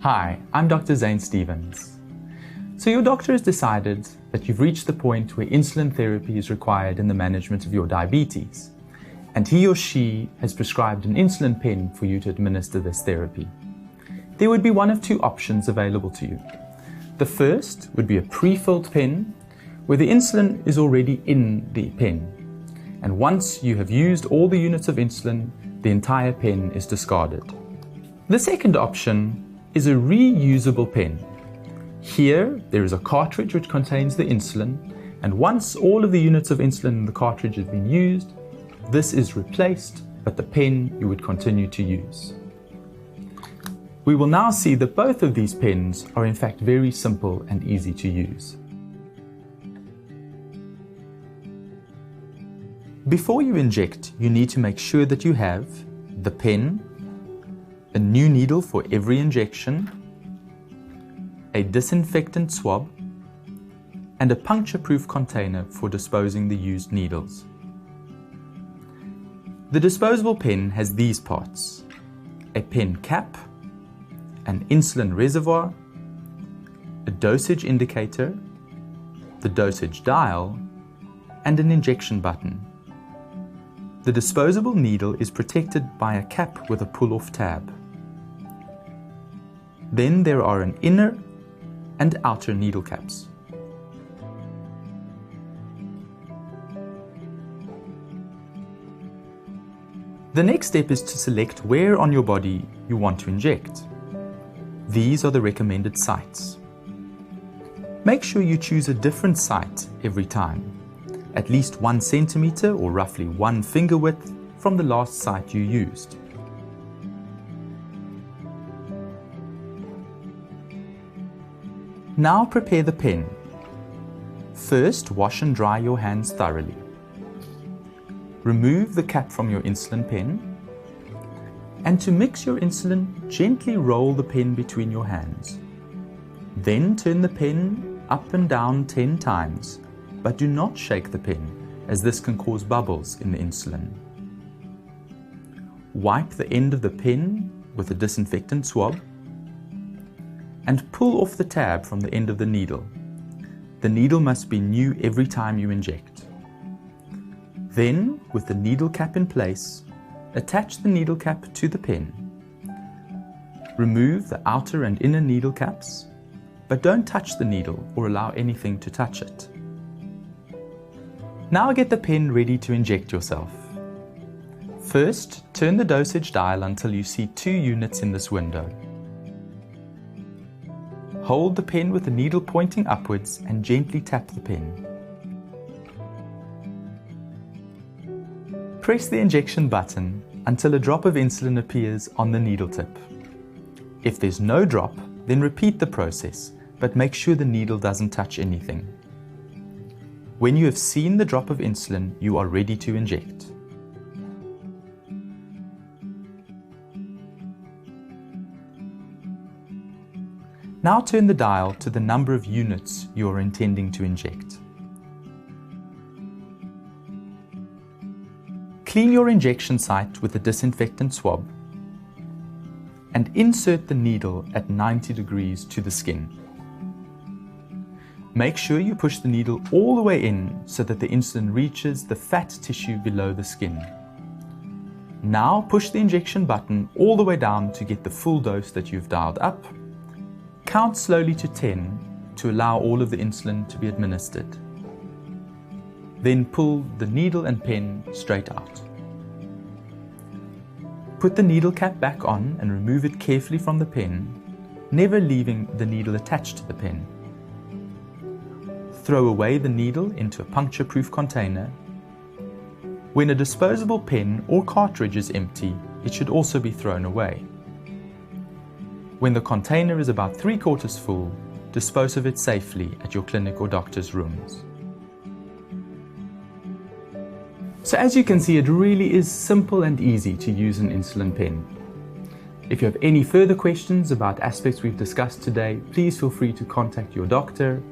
Hi, I'm Dr. Zane Stevens. So your doctor has decided that you've reached the point where insulin therapy is required in the management of your diabetes, and he or she has prescribed an insulin pen for you to administer this therapy. There would be one of two options available to you. The first would be a pre-filled pen where the insulin is already in the pen, and once you have used all the units of insulin, the entire pen is discarded. The second option is a reusable pen. Here, there is a cartridge which contains the insulin, and once all of the units of insulin in the cartridge have been used, this is replaced, but the pen you would continue to use. We will now see that both of these pens are in fact very simple and easy to use. Before you inject, you need to make sure that you have the pen, a new needle for every injection, a disinfectant swab, and a puncture-proof container for disposing the used needles. The disposable pen has these parts: a pen cap, an insulin reservoir, a dosage indicator, the dosage dial, and an injection button. The disposable needle is protected by a cap with a pull-off tab. Then there are an inner and outer needle caps. The next step is to select where on your body you want to inject. These are the recommended sites. Make sure you choose a different site every time, at least 1 centimeter or roughly 1 finger width from the last site you used. Now prepare the pen. First, wash and dry your hands thoroughly. Remove the cap from your insulin pen, and to mix your insulin, gently roll the pen between your hands. Then turn the pen up and down 10 times, but do not shake the pen, as this can cause bubbles in the insulin. Wipe the end of the pen with a disinfectant swab, and pull off the tab from the end of the needle. The needle must be new every time you inject. Then, with the needle cap in place, attach the needle cap to the pen. Remove the outer and inner needle caps, but don't touch the needle or allow anything to touch it. Now get the pen ready to inject yourself. First, turn the dosage dial until you see 2 units in this window. Hold the pen with the needle pointing upwards and gently tap the pen. Press the injection button until a drop of insulin appears on the needle tip. If there's no drop, then repeat the process, but make sure the needle doesn't touch anything. When you have seen the drop of insulin, you are ready to inject. Now turn the dial to the number of units you are intending to inject. Clean your injection site with a disinfectant swab and insert the needle at 90 degrees to the skin. Make sure you push the needle all the way in so that the insulin reaches the fat tissue below the skin. Now push the injection button all the way down to get the full dose that you've dialed up. Count slowly to 10 to allow all of the insulin to be administered. Then pull the needle and pen straight out. Put the needle cap back on and remove it carefully from the pen, never leaving the needle attached to the pen. Throw away the needle into a puncture-proof container. When a disposable pen or cartridge is empty, it should also be thrown away. When the container is about 3/4 full, dispose of it safely at your clinic or doctor's rooms. So as you can see, it really is simple and easy to use an insulin pen. If you have any further questions about aspects we've discussed today, please feel free to contact your doctor,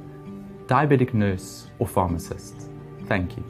diabetic nurse, or pharmacist. Thank you.